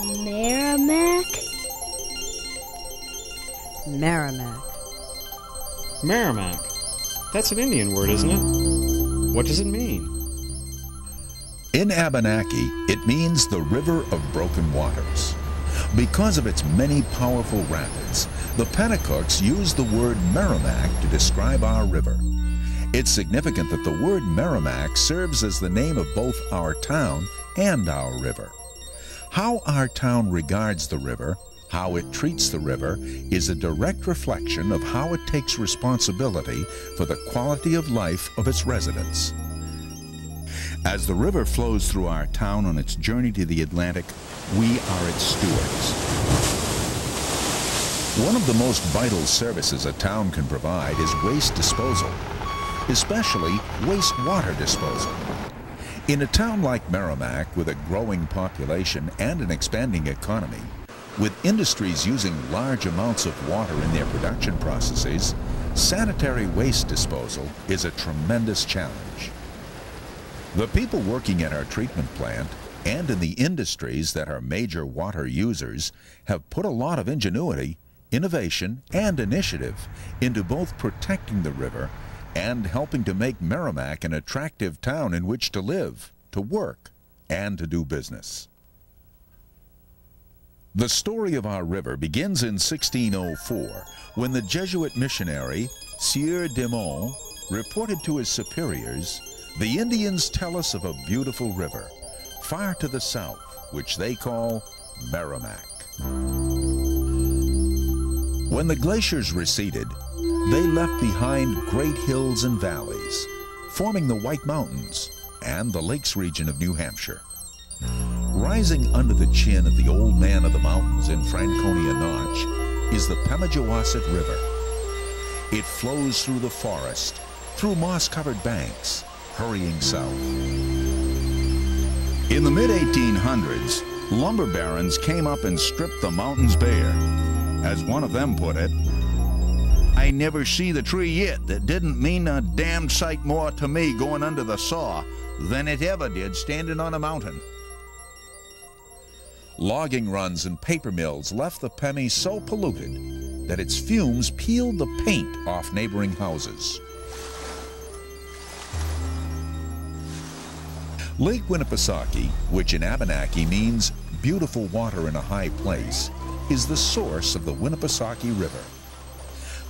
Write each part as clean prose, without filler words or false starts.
Merrimack? Merrimack. Merrimack. That's an Indian word, isn't it? What does it mean? In Abenaki, it means the River of Broken Waters. Because of its many powerful rapids, the Penacooks use the word Merrimack to describe our river. It's significant that the word Merrimack serves as the name of both our town and our river. How our town regards the river, how it treats the river, is a direct reflection of how it takes responsibility for the quality of life of its residents. As the river flows through our town on its journey to the Atlantic, we are its stewards. One of the most vital services a town can provide is waste disposal, especially wastewater disposal. In a town like Merrimack, with a growing population and an expanding economy, with industries using large amounts of water in their production processes, sanitary waste disposal is a tremendous challenge. The people working at our treatment plant and in the industries that are major water users have put a lot of ingenuity, innovation, and initiative into both protecting the river and helping to make Merrimack an attractive town in which to live, to work, and to do business. The story of our river begins in 1604 when the Jesuit missionary Sieur de Monts reported to his superiors, "The Indians tell us of a beautiful river far to the south, which they call Merrimack." When the glaciers receded, they left behind great hills and valleys, forming the White Mountains and the Lakes region of New Hampshire. Rising under the chin of the Old Man of the Mountains in Franconia Notch is the Pemigewasset River. It flows through the forest, through moss-covered banks, hurrying south. In the mid-1800s, lumber barons came up and stripped the mountains bare. As one of them put it, "I never see the tree yet that didn't mean a damned sight more to me going under the saw than it ever did standing on a mountain." Logging runs and paper mills left the Pemi so polluted that its fumes peeled the paint off neighboring houses. Lake Winnipesaukee, which in Abenaki means beautiful water in a high place, is the source of the Winnipesaukee River.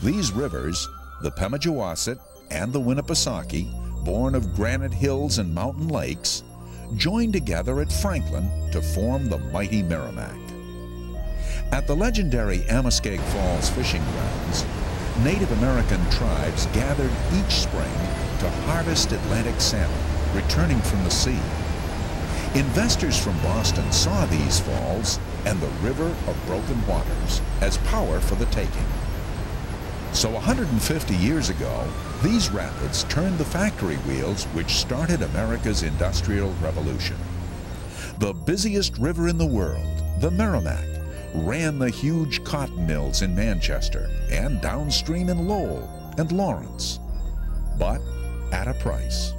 These rivers, the Pemigewasset and the Winnipesaukee, born of granite hills and mountain lakes, joined together at Franklin to form the mighty Merrimack. At the legendary Amoskeag Falls fishing grounds, Native American tribes gathered each spring to harvest Atlantic salmon, returning from the sea. Investors from Boston saw these falls and the River of Broken Waters as power for the taking. So 150 years ago, these rapids turned the factory wheels which started America's Industrial Revolution. The busiest river in the world, the Merrimack, ran the huge cotton mills in Manchester and downstream in Lowell and Lawrence, but at a price.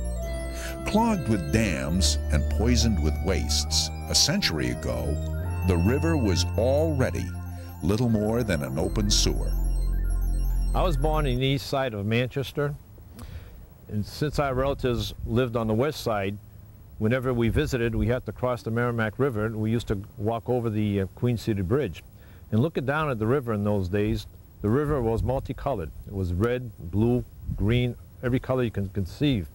Clogged with dams and poisoned with wastes, a century ago, the river was already little more than an open sewer. I was born in the east side of Manchester, and since our relatives lived on the west side, whenever we visited, we had to cross the Merrimack River, and we used to walk over the Queen City Bridge. And looking down at the river in those days, the river was multicolored. It was red, blue, green, every color you can conceive.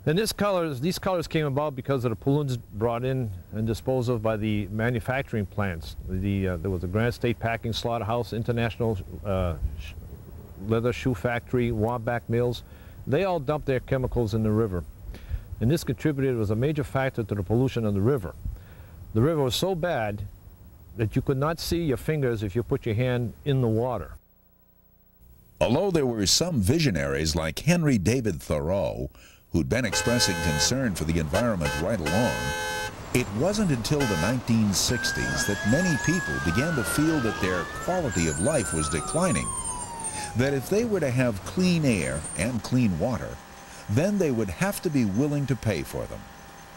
And these colors came about because of the pollutants brought in and disposed of by the manufacturing plants. There was a Granite State Packing Slaughterhouse, International Leather Shoe Factory, Waback Mills. They all dumped their chemicals in the river. And this contributed, was a major factor to the pollution of the river. The river was so bad that you could not see your fingers if you put your hand in the water. Although there were some visionaries like Henry David Thoreau, who'd been expressing concern for the environment right along, it wasn't until the 1960s that many people began to feel that their quality of life was declining. That if they were to have clean air and clean water, then they would have to be willing to pay for them.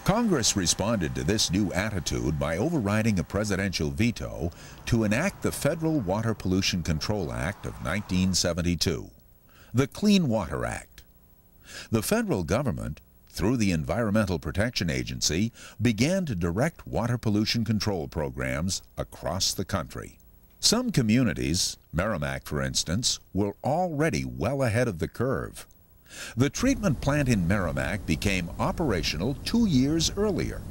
Congress responded to this new attitude by overriding a presidential veto to enact the Federal Water Pollution Control Act of 1972, the Clean Water Act. The federal government, through the Environmental Protection Agency, began to direct water pollution control programs across the country. Some communities, Merrimack for instance, were already well ahead of the curve. The treatment plant in Merrimack became operational 2 years earlier.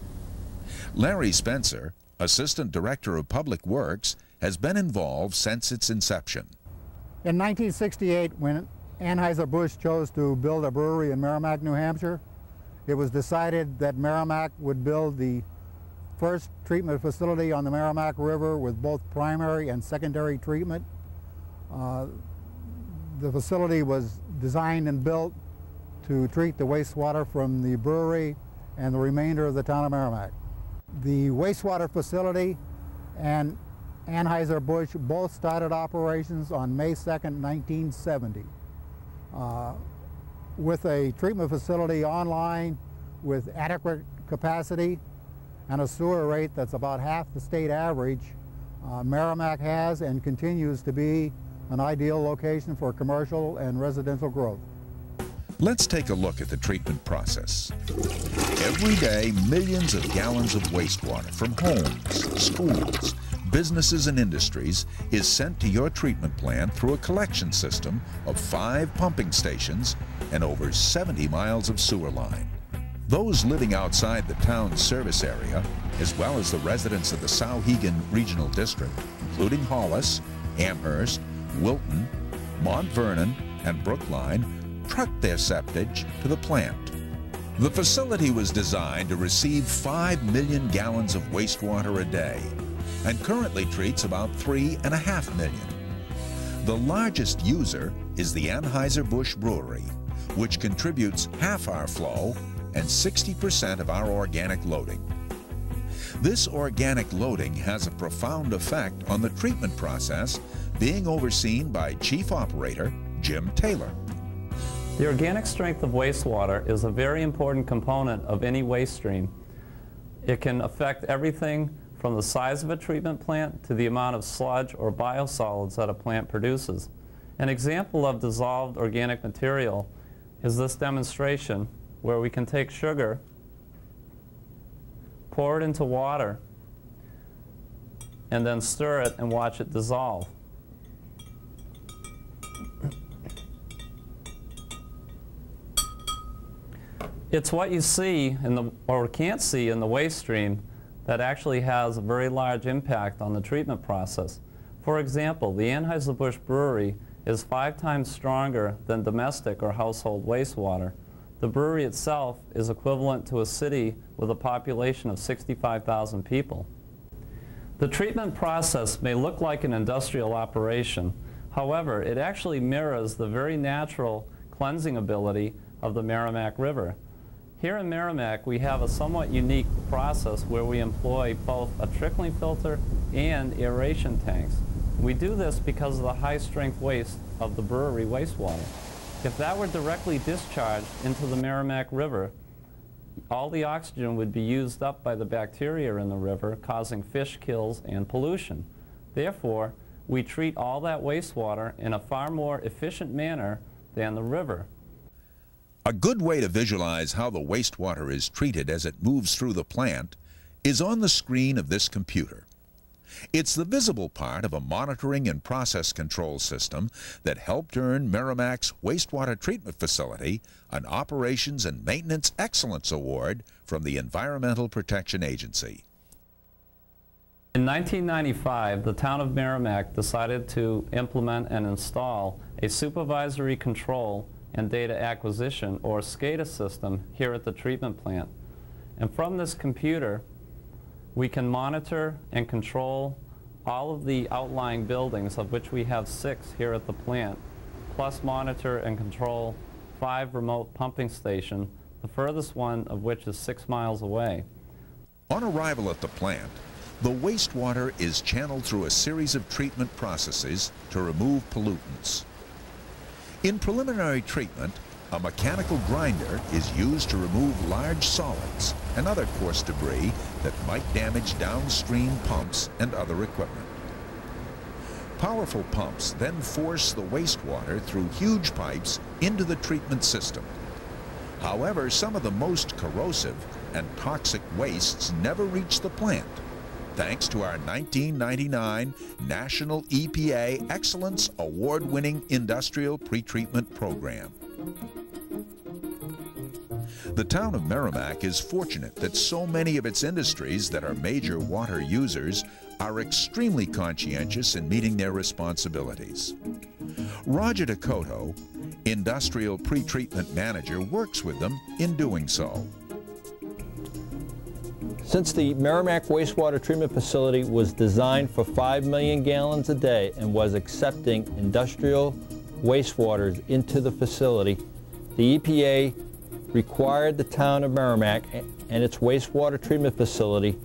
Larry Spencer, Assistant Director of Public Works, has been involved since its inception. In 1968, when Anheuser-Busch chose to build a brewery in Merrimack, New Hampshire, it was decided that Merrimack would build the first treatment facility on the Merrimack River with both primary and secondary treatment. The facility was designed and built to treat the wastewater from the brewery and the remainder of the town of Merrimack. The wastewater facility and Anheuser-Busch both started operations on May 2nd, 1970. With a treatment facility online with adequate capacity and a sewer rate that's about half the state average, Merrimack has and continues to be an ideal location for commercial and residential growth. Let's take a look at the treatment process. Every day, millions of gallons of wastewater from homes, schools, businesses and industries is sent to your treatment plant through a collection system of 5 pumping stations and over 70 miles of sewer line. Those living outside the town's service area, as well as the residents of the Souhegan Regional District, including Hollis, Amherst, Wilton, Mont Vernon, and Brookline, trucked their septage to the plant. The facility was designed to receive 5 million gallons of wastewater a day and currently treats about 3.5 million. The largest user is the Anheuser-Busch Brewery, which contributes half our flow and 60% of our organic loading. This organic loading has a profound effect on the treatment process, being overseen by Chief Operator Jim Taylor. The organic strength of wastewater is a very important component of any waste stream. It can affect everything from the size of a treatment plant to the amount of sludge or biosolids that a plant produces. An example of dissolved organic material is this demonstration, where we can take sugar, pour it into water, and then stir it and watch it dissolve. It's what you see or can't see in the waste stream that actually has a very large impact on the treatment process. For example, the Anheuser-Busch Brewery is 5 times stronger than domestic or household wastewater. The brewery itself is equivalent to a city with a population of 65,000 people. The treatment process may look like an industrial operation. However, it actually mirrors the very natural cleansing ability of the Merrimack River. Here in Merrimack, we have a somewhat unique process where we employ both a trickling filter and aeration tanks. We do this because of the high-strength waste of the brewery wastewater. If that were directly discharged into the Merrimack River, all the oxygen would be used up by the bacteria in the river, causing fish kills and pollution. Therefore, we treat all that wastewater in a far more efficient manner than the river. A good way to visualize how the wastewater is treated as it moves through the plant is on the screen of this computer. It's the visible part of a monitoring and process control system that helped earn Merrimack's wastewater treatment facility an Operations and Maintenance Excellence Award from the Environmental Protection Agency. In 1995, the town of Merrimack decided to implement and install a supervisory control and data acquisition, or SCADA system, here at the treatment plant. And from this computer, we can monitor and control all of the outlying buildings, of which we have 6 here at the plant, plus monitor and control 5 remote pumping stations, the furthest one of which is 6 miles away. On arrival at the plant, the wastewater is channeled through a series of treatment processes to remove pollutants. In preliminary treatment, A mechanical grinder is used to remove large solids and other coarse debris that might damage downstream pumps and other equipment. Powerful pumps then force the wastewater through huge pipes into the treatment system. However, some of the most corrosive and toxic wastes never reach the plant, thanks to our 1999 National EPA Excellence Award-winning Industrial Pretreatment Program. The town of Merrimack is fortunate that so many of its industries that are major water users are extremely conscientious in meeting their responsibilities. Roger Dakota, Industrial Pretreatment Manager, works with them in doing so. Since the Merrimack Wastewater Treatment Facility was designed for 5 million gallons a day and was accepting industrial wastewaters into the facility, the EPA required the town of Merrimack and its wastewater treatment facility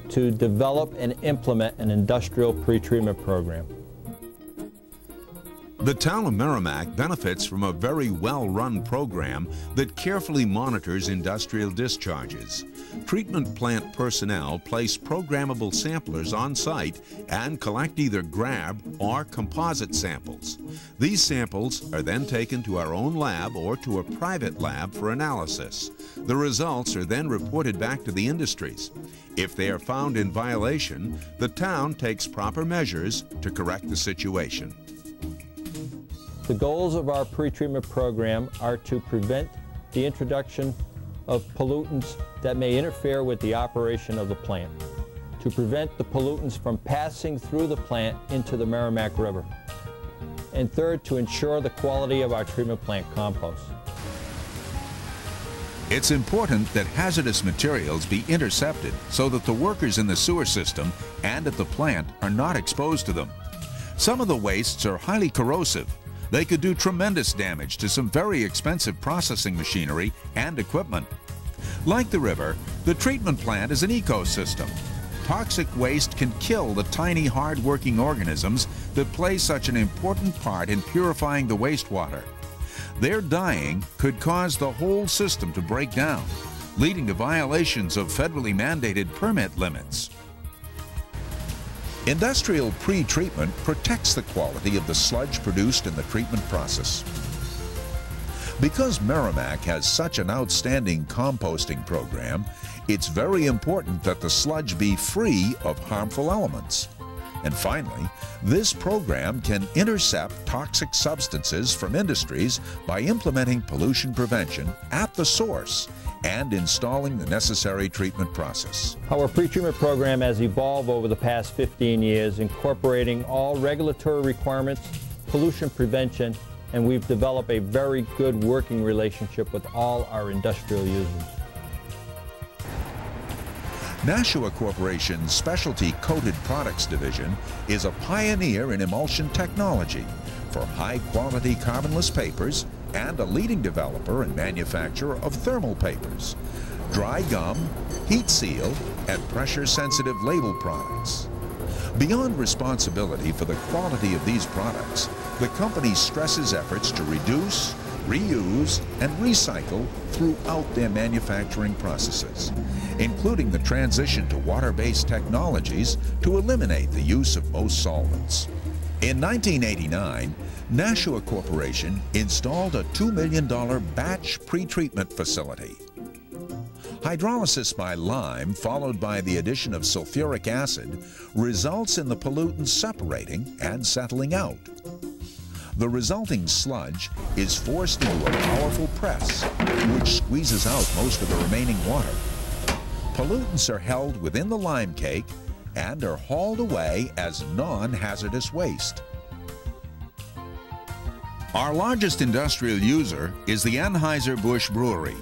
to develop and implement an industrial pretreatment program. The town of Merrimack benefits from a very well-run program that carefully monitors industrial discharges. Treatment plant personnel place programmable samplers on site and collect either grab or composite samples. These samples are then taken to our own lab or to a private lab for analysis. The results are then reported back to the industries. If they are found in violation, the town takes proper measures to correct the situation. The goals of our pretreatment program are to prevent the introduction of pollutants that may interfere with the operation of the plant, to prevent the pollutants from passing through the plant into the Merrimack River, and third, to ensure the quality of our treatment plant compost. It's important that hazardous materials be intercepted so that the workers in the sewer system and at the plant are not exposed to them. Some of the wastes are highly corrosive. They could do tremendous damage to some very expensive processing machinery and equipment. Like the river, the treatment plant is an ecosystem. Toxic waste can kill the tiny, hard-working organisms that play such an important part in purifying the wastewater. Their dying could cause the whole system to break down, leading to violations of federally mandated permit limits. Industrial pretreatment protects the quality of the sludge produced in the treatment process. Because Merrimack has such an outstanding composting program, it's very important that the sludge be free of harmful elements. And finally, this program can intercept toxic substances from industries by implementing pollution prevention at the source and installing the necessary treatment process. Our pretreatment program has evolved over the past 15 years, incorporating all regulatory requirements, pollution prevention, and we've developed a very good working relationship with all our industrial users. Nashua Corporation's Specialty Coated Products Division is a pioneer in emulsion technology for high-quality carbonless papers and a leading developer and manufacturer of thermal papers, dry gum, heat seal, and pressure-sensitive label products. Beyond responsibility for the quality of these products, the company stresses efforts to reduce, reuse, and recycle throughout their manufacturing processes, including the transition to water-based technologies to eliminate the use of most solvents. In 1989, Nashua Corporation installed a $2 million batch pretreatment facility. Hydrolysis by lime, followed by the addition of sulfuric acid, results in the pollutants separating and settling out. The resulting sludge is forced into a powerful press, which squeezes out most of the remaining water. Pollutants are held within the lime cake and are hauled away as non-hazardous waste. Our largest industrial user is the Anheuser-Busch Brewery.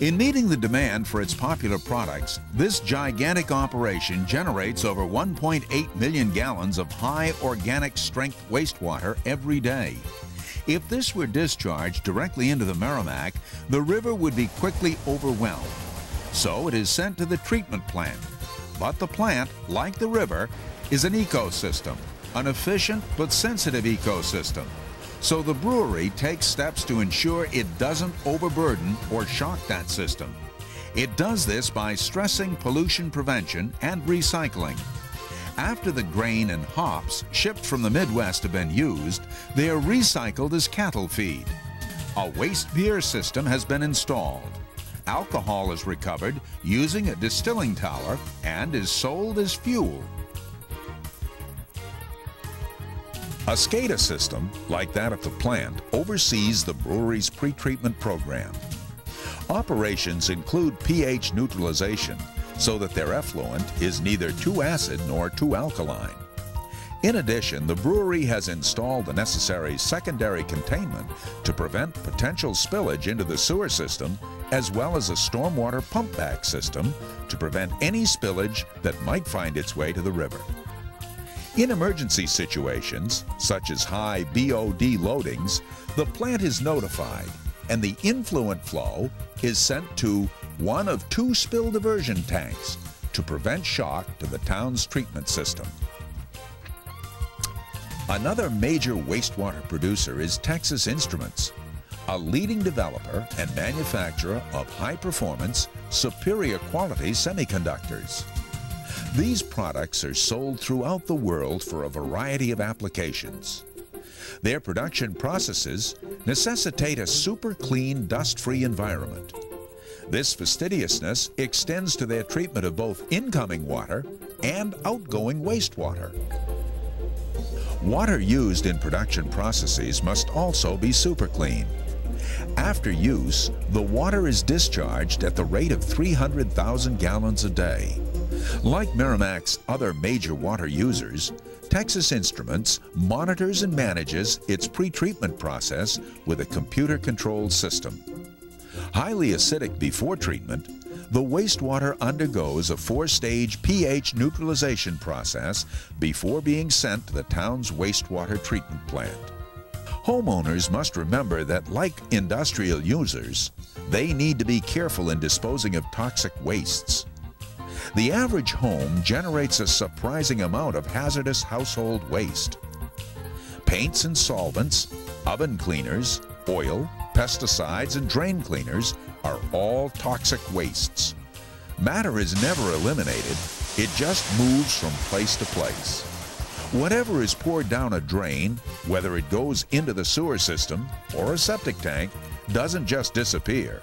In meeting the demand for its popular products, this gigantic operation generates over 1.8 million gallons of high organic strength wastewater every day. If this were discharged directly into the Merrimack, the river would be quickly overwhelmed. So it is sent to the treatment plant. But the plant, like the river, is an ecosystem, an efficient but sensitive ecosystem. So the brewery takes steps to ensure it doesn't overburden or shock that system. It does this by stressing pollution prevention and recycling. After the grain and hops shipped from the Midwest have been used, they are recycled as cattle feed. A waste beer system has been installed. Alcohol is recovered using a distilling tower and is sold as fuel. A SCADA system, like that of the plant, oversees the brewery's pretreatment program. Operations include pH neutralization so that their effluent is neither too acid nor too alkaline. In addition, the brewery has installed the necessary secondary containment to prevent potential spillage into the sewer system, as well as a stormwater pumpback system to prevent any spillage that might find its way to the river. In emergency situations, such as high BOD loadings, the plant is notified and the influent flow is sent to one of 2 spill diversion tanks to prevent shock to the town's treatment system. Another major wastewater producer is Texas Instruments, a leading developer and manufacturer of high-performance, superior quality semiconductors. These products are sold throughout the world for a variety of applications. Their production processes necessitate a super clean, dust-free environment. This fastidiousness extends to their treatment of both incoming water and outgoing wastewater. Water used in production processes must also be super clean. After use, the water is discharged at the rate of 300,000 gallons a day. Like Merrimack's other major water users, Texas Instruments monitors and manages its pretreatment process with a computer-controlled system. Highly acidic before treatment, the wastewater undergoes a 4-stage pH neutralization process before being sent to the town's wastewater treatment plant. Homeowners must remember that, like industrial users, they need to be careful in disposing of toxic wastes. The average home generates a surprising amount of hazardous household waste. Paints and solvents, oven cleaners, oil, pesticides, and drain cleaners are all toxic wastes. Matter is never eliminated, it just moves from place to place. Whatever is poured down a drain, whether it goes into the sewer system or a septic tank, doesn't just disappear.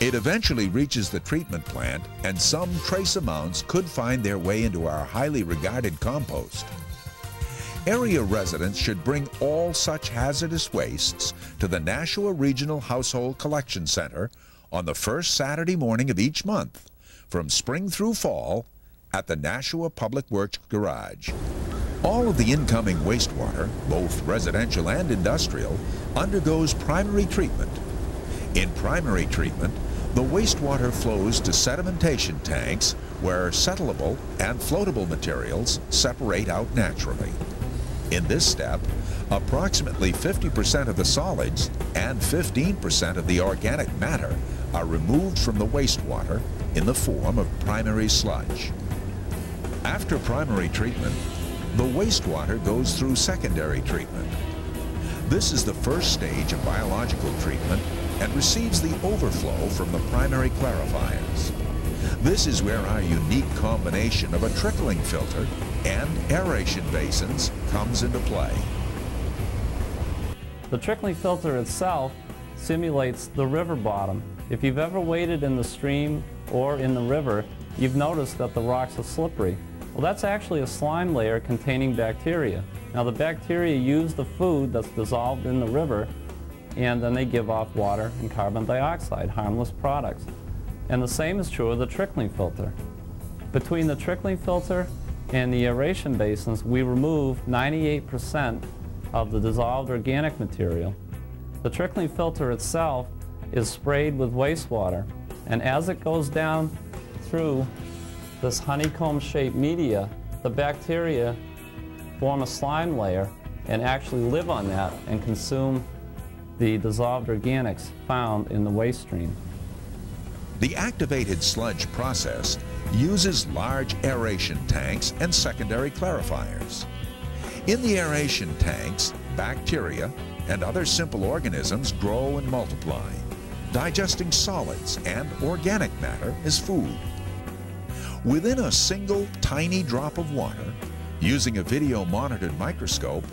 It eventually reaches the treatment plant, and some trace amounts could find their way into our highly regarded compost. Area residents should bring all such hazardous wastes to the Nashua Regional Household Collection Center on the first Saturday morning of each month, from spring through fall, at the Nashua Public Works Garage. All of the incoming wastewater, both residential and industrial, undergoes primary treatment. In primary treatment, the wastewater flows to sedimentation tanks where settlable and floatable materials separate out naturally. In this step, approximately 50% of the solids and 15% of the organic matter are removed from the wastewater in the form of primary sludge. After primary treatment, the wastewater goes through secondary treatment. This is the first stage of biological treatment and receives the overflow from the primary clarifiers. This is where our unique combination of a trickling filter and aeration basins comes into play. The trickling filter itself simulates the river bottom. If you've ever waded in the stream or in the river, you've noticed that the rocks are slippery. Well, that's actually a slime layer containing bacteria. Now, the bacteria use the food that's dissolved in the river, and then they give off water and carbon dioxide, harmless products. And the same is true of the trickling filter. Between the trickling filter and the aeration basins, we remove 98% of the dissolved organic material. The trickling filter itself is sprayed with wastewater, and as it goes down through this honeycomb-shaped media, the bacteria form a slime layer and actually live on that and consume the dissolved organics found in the waste stream. The activated sludge process uses large aeration tanks and secondary clarifiers. In the aeration tanks, bacteria and other simple organisms grow and multiply, digesting solids and organic matter as food. Within a single tiny drop of water, using a video-monitored microscope,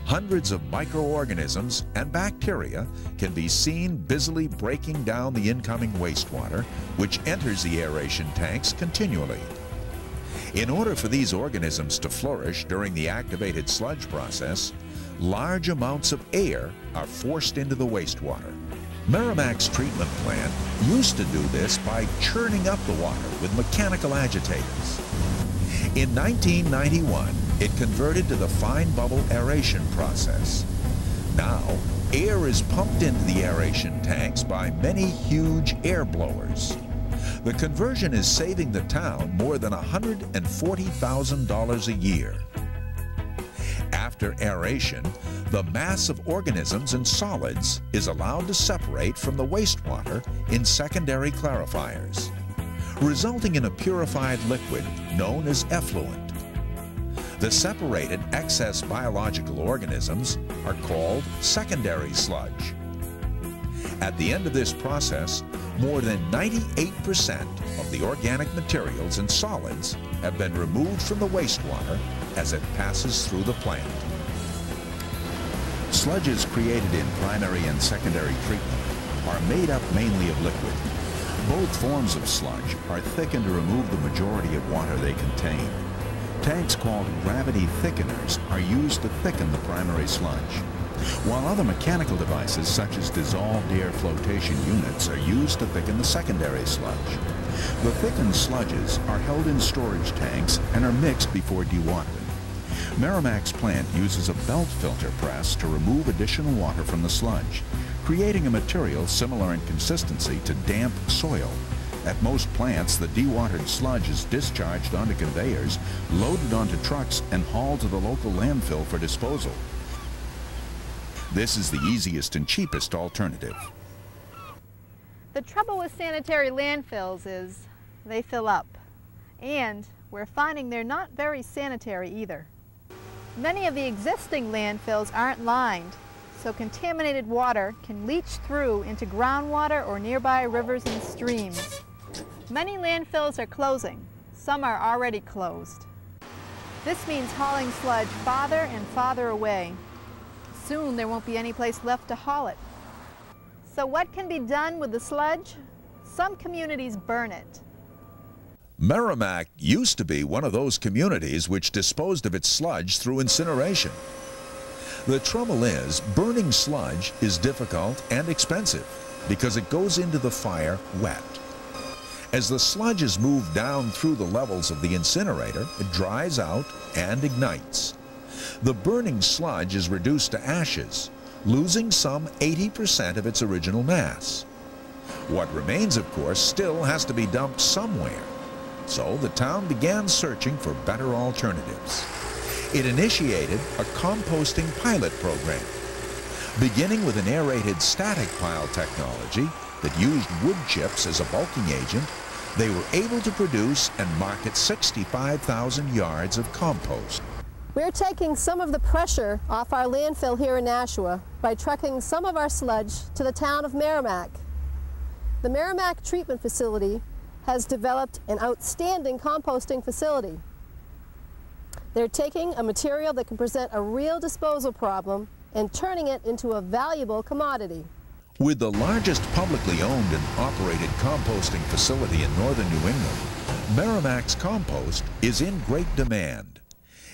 hundreds of microorganisms and bacteria can be seen busily breaking down the incoming wastewater, which enters the aeration tanks continually. In order for these organisms to flourish during the activated sludge process, large amounts of air are forced into the wastewater. Merrimack's treatment plant used to do this by churning up the water with mechanical agitators. In 1991, it converted to the fine bubble aeration process. Now, air is pumped into the aeration tanks by many huge air blowers. The conversion is saving the town more than $140,000 a year. After aeration, the mass of organisms and solids is allowed to separate from the wastewater in secondary clarifiers, resulting in a purified liquid known as effluent. The separated excess biological organisms are called secondary sludge. At the end of this process, more than 98% of the organic materials and solids have been removed from the wastewater as it passes through the plant. Sludges created in primary and secondary treatment are made up mainly of liquid. Both forms of sludge are thickened to remove the majority of water they contain. Tanks called gravity thickeners are used to thicken the primary sludge, while other mechanical devices such as dissolved air flotation units are used to thicken the secondary sludge. The thickened sludges are held in storage tanks and are mixed before dewatering. Merrimack's plant uses a belt filter press to remove additional water from the sludge, creating a material similar in consistency to damp soil. At most plants, the dewatered sludge is discharged onto conveyors, loaded onto trucks, and hauled to the local landfill for disposal. This is the easiest and cheapest alternative. The trouble with sanitary landfills is they fill up, and we're finding they're not very sanitary either. Many of the existing landfills aren't lined, so contaminated water can leach through into groundwater or nearby rivers and streams. Many landfills are closing. Some are already closed. This means hauling sludge farther and farther away. Soon there won't be any place left to haul it. So what can be done with the sludge? Some communities burn it. Merrimack used to be one of those communities which disposed of its sludge through incineration. The trouble is, burning sludge is difficult and expensive because it goes into the fire wet. As the sludge is moved down through the levels of the incinerator, it dries out and ignites. The burning sludge is reduced to ashes, losing some 80% of its original mass. What remains, of course, still has to be dumped somewhere. So the town began searching for better alternatives. It initiated a composting pilot program. Beginning with an aerated static pile technology that used wood chips as a bulking agent, they were able to produce and market 65,000 yards of compost. We're taking some of the pressure off our landfill here in Nashua by trucking some of our sludge to the town of Merrimack. The Merrimack Treatment Facility has developed an outstanding composting facility. They're taking a material that can present a real disposal problem and turning it into a valuable commodity. With the largest publicly owned and operated composting facility in northern New England, Merrimack's compost is in great demand.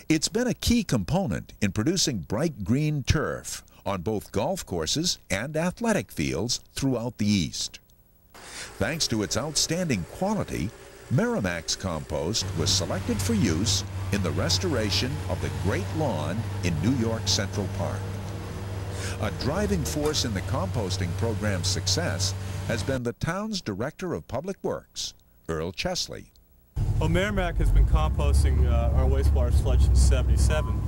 It's been a key component in producing bright green turf on both golf courses and athletic fields throughout the East. Thanks to its outstanding quality, Merrimack's compost was selected for use in the restoration of the Great Lawn in New York Central Park. A driving force in the composting program's success has been the town's Director of Public Works, Earl Chesley. Well, Merrimack has been composting our wastewater sludge since '77.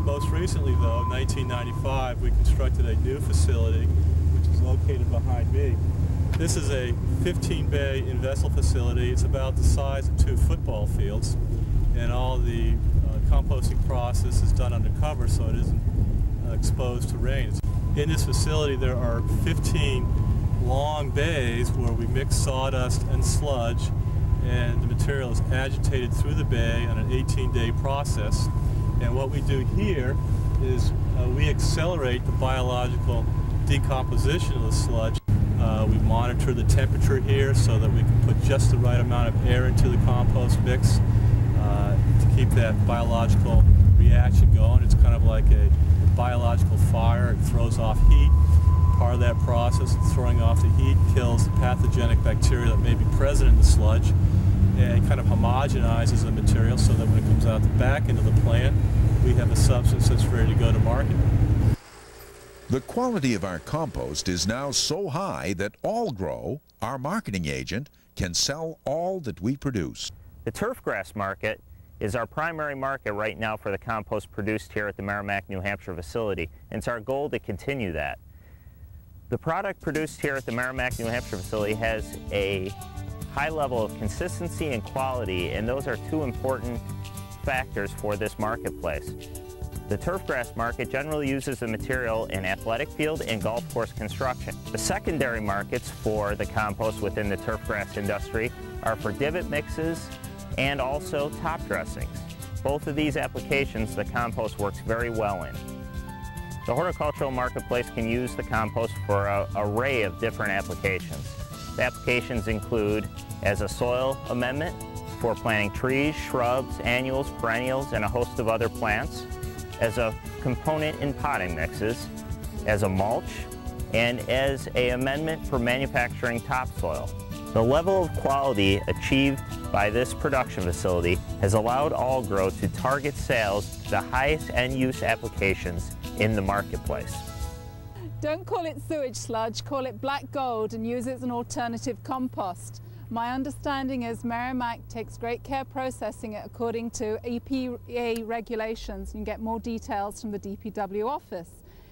Most recently, though, in 1995, we constructed a new facility, which is located behind me. This is a 15-bay in-vessel facility. It's about the size of 2 football fields, and all the composting process is done undercover, so it isn't exposed to rain. In this facility there are 15 long bays where we mix sawdust and sludge, and the material is agitated through the bay on an 18-day process. And what we do here is we accelerate the biological decomposition of the sludge. We monitor the temperature here so that we can put just the right amount of air into the compost mix to keep that biological reaction going. It's kind of like a biological fire. It throws off heat. Part of that process of throwing off the heat kills the pathogenic bacteria that may be present in the sludge, and it kind of homogenizes the material so that when it comes out the back end of the plant, we have a substance that's ready to go to market. The quality of our compost is now so high that Allgrow, our marketing agent, can sell all that we produce. The turfgrass market is our primary market right now for the compost produced here at the Merrimack, New Hampshire facility, and it's our goal to continue that. The product produced here at the Merrimack, New Hampshire facility has a high level of consistency and quality, and those are two important factors for this marketplace. The turfgrass market generally uses the material in athletic field and golf course construction. The secondary markets for the compost within the turfgrass industry are for divot mixes and also top dressings. Both of these applications the compost works very well in. The horticultural marketplace can use the compost for an array of different applications. The applications include as a soil amendment for planting trees, shrubs, annuals, perennials, and a host of other plants, as a component in potting mixes, as a mulch, and as an amendment for manufacturing topsoil. The level of quality achieved by this production facility has allowed Allgrow to target sales to the highest end-use applications in the marketplace. Don't call it sewage sludge, call it black gold and use it as an alternative compost. My understanding is Merrimack takes great care processing it according to EPA regulations. You can get more details from the DPW office.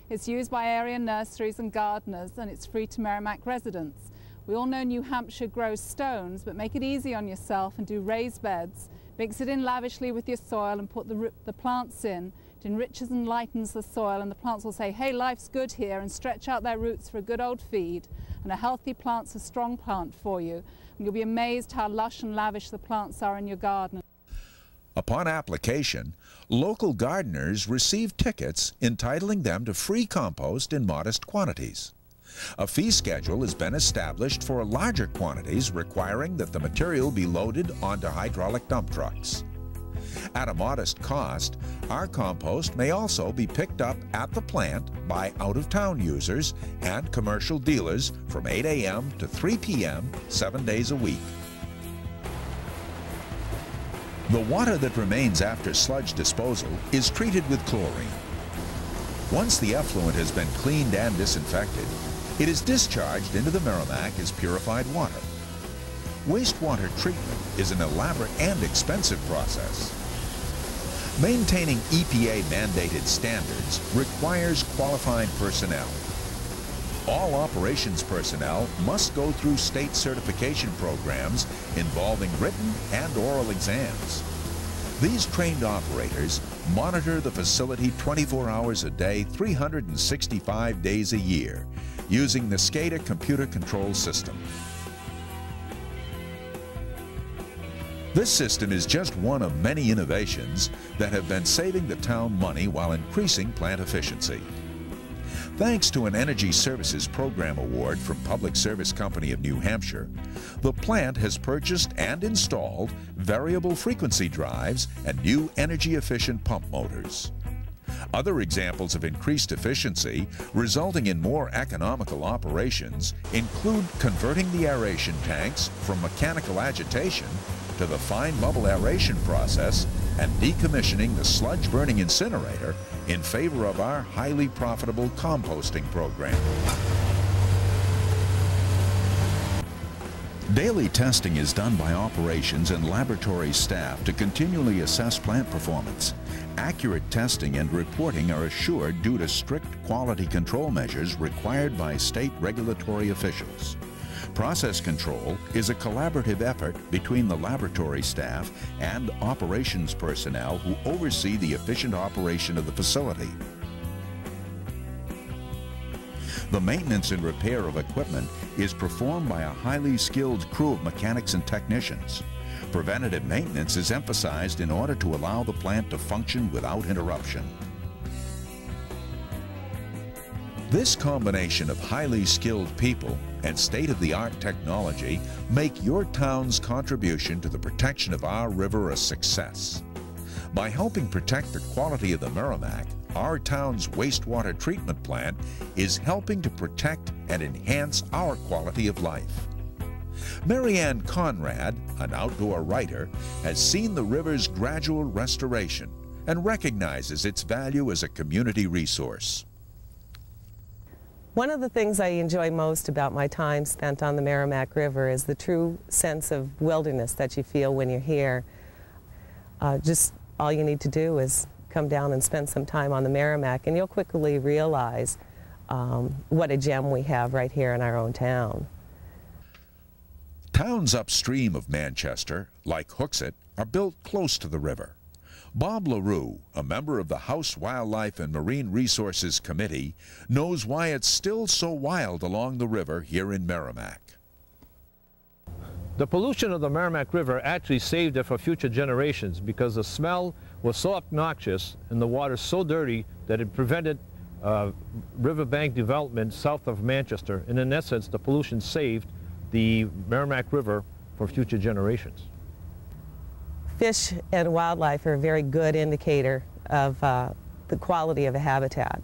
It's used by area nurseries and gardeners, and it's free to Merrimack residents. We all know New Hampshire grows stones, but make it easy on yourself and do raised beds. Mix it in lavishly with your soil and put the plants in. It enriches and lightens the soil, and the plants will say, hey, life's good here, and stretch out their roots for a good old feed. And a healthy plant's a strong plant for you. And you'll be amazed how lush and lavish the plants are in your garden. Upon application, local gardeners receive tickets entitling them to free compost in modest quantities. A fee schedule has been established for larger quantities requiring that the material be loaded onto hydraulic dump trucks. At a modest cost, our compost may also be picked up at the plant by out-of-town users and commercial dealers from 8 a.m. to 3 p.m. 7 days a week. The water that remains after sludge disposal is treated with chlorine. Once the effluent has been cleaned and disinfected, it is discharged into the Merrimack as purified water. Wastewater treatment is an elaborate and expensive process. Maintaining EPA-mandated standards requires qualified personnel. All operations personnel must go through state certification programs involving written and oral exams. These trained operators monitor the facility 24 hours a day, 365 days a year, using the SCADA computer control system. This system is just one of many innovations that have been saving the town money while increasing plant efficiency. Thanks to an Energy Services Program Award from Public Service Company of New Hampshire, the plant has purchased and installed variable frequency drives and new energy-efficient pump motors. Other examples of increased efficiency resulting in more economical operations include converting the aeration tanks from mechanical agitation to the fine bubble aeration process and decommissioning the sludge burning incinerator in favor of our highly profitable composting program. Daily testing is done by operations and laboratory staff to continually assess plant performance. Accurate testing and reporting are assured due to strict quality control measures required by state regulatory officials. Process control is a collaborative effort between the laboratory staff and operations personnel who oversee the efficient operation of the facility. The maintenance and repair of equipment is performed by a highly skilled crew of mechanics and technicians. Preventative maintenance is emphasized in order to allow the plant to function without interruption. This combination of highly skilled people and state-of-the-art technology make your town's contribution to the protection of our river a success. By helping protect the quality of the Merrimack, our town's wastewater treatment plant is helping to protect and enhance our quality of life. Mary Ann Conrad, an outdoor writer, has seen the river's gradual restoration and recognizes its value as a community resource. One of the things I enjoy most about my time spent on the Merrimack River is the true sense of wilderness that you feel when you're here. Just all you need to do is come down and spend some time on the Merrimack, and you'll quickly realize what a gem we have right here in our own town. Towns upstream of Manchester, like Hooksett, are built close to the river. Bob LaRue, a member of the House Wildlife and Marine Resources Committee, knows why it's still so wild along the river here in Merrimack. The pollution of the Merrimack River actually saved it for future generations because the smell was so obnoxious and the water so dirty that it prevented riverbank development south of Manchester. And in essence, the pollution saved the Merrimack River for future generations. Fish and wildlife are a very good indicator of the quality of a habitat.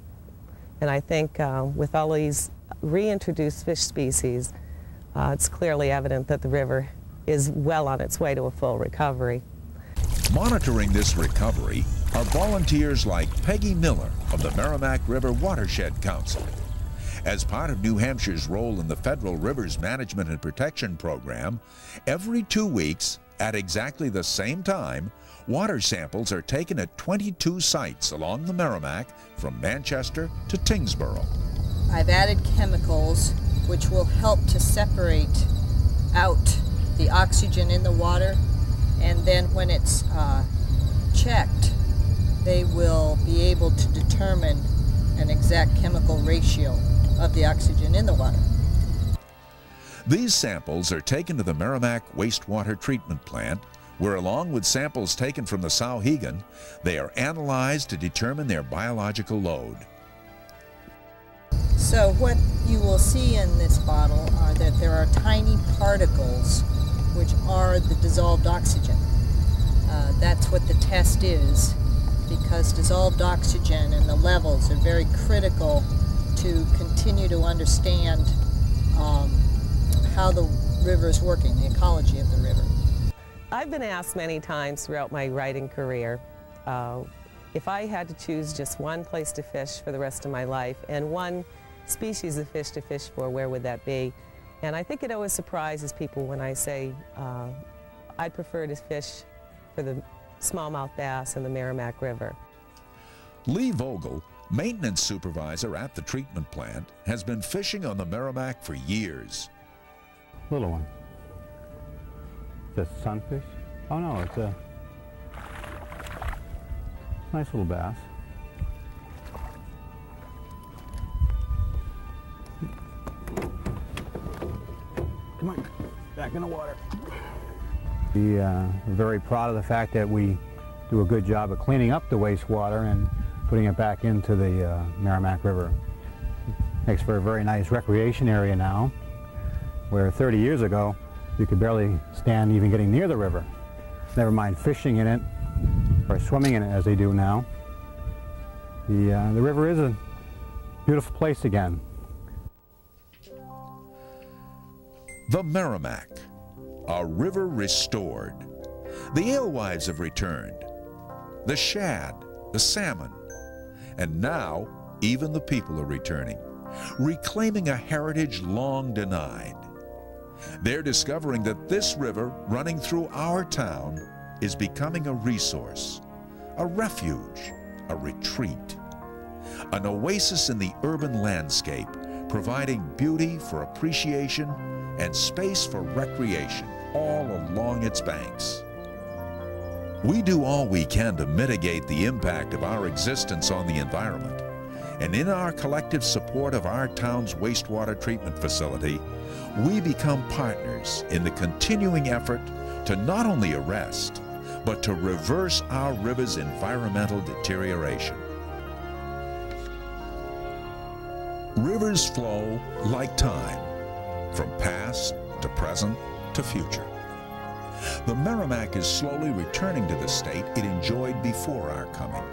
And I think with all these reintroduced fish species, it's clearly evident that the river is well on its way to a full recovery. Monitoring this recovery are volunteers like Peggy Miller of the Merrimack River Watershed Council. As part of New Hampshire's role in the Federal Rivers Management and Protection Program, every 2 weeks, at exactly the same time, water samples are taken at 22 sites along the Merrimack from Manchester to Tingsboro. I've added chemicals which will help to separate out the oxygen in the water, and then when it's checked, they will be able to determine an exact chemical ratio of the oxygen in the water. These samples are taken to the Merrimack Wastewater Treatment Plant, where along with samples taken from the Sauhegan, they are analyzed to determine their biological load. So what you will see in this bottle are that there are tiny particles which are the dissolved oxygen. That's what the test is, because dissolved oxygen and the levels are very critical to continue to understand how the river is working, the ecology of the river. I've been asked many times throughout my writing career if I had to choose just one place to fish for the rest of my life and one species of fish to fish for, where would that be? And I think it always surprises people when I say I'd prefer to fish for the smallmouth bass in the Merrimack River. Lee Vogel, maintenance supervisor at the treatment plant, has been fishing on the Merrimack for years. Little one. Is that sunfish? Oh no, it's a nice little bass. Come on, back in the water. We're very proud of the fact that we do a good job of cleaning up the wastewater and putting it back into the Merrimack River. Makes for a very nice recreation area now, where 30 years ago you could barely stand even getting near the river. Never mind fishing in it or swimming in it as they do now. The river is a beautiful place again. The Merrimack, a river restored. The alewives have returned, the shad, the salmon, and now even the people are returning, reclaiming a heritage long denied. They're discovering that this river running through our town is becoming a resource, a refuge, a retreat, an oasis in the urban landscape, providing beauty for appreciation and space for recreation all along its banks. We do all we can to mitigate the impact of our existence on the environment, And in our collective support of our town's wastewater treatment facility, we become partners in the continuing effort to not only arrest, but to reverse our river's environmental deterioration. Rivers flow like time, from past to present to future. The Merrimack is slowly returning to the state it enjoyed before our coming.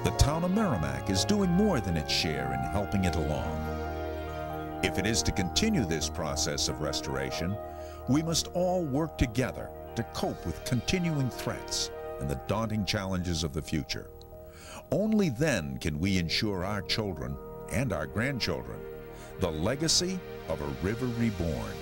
The town of Merrimack is doing more than its share in helping it along. If it is to continue this process of restoration, we must all work together to cope with continuing threats and the daunting challenges of the future. Only then can we ensure our children and our grandchildren the legacy of a river reborn.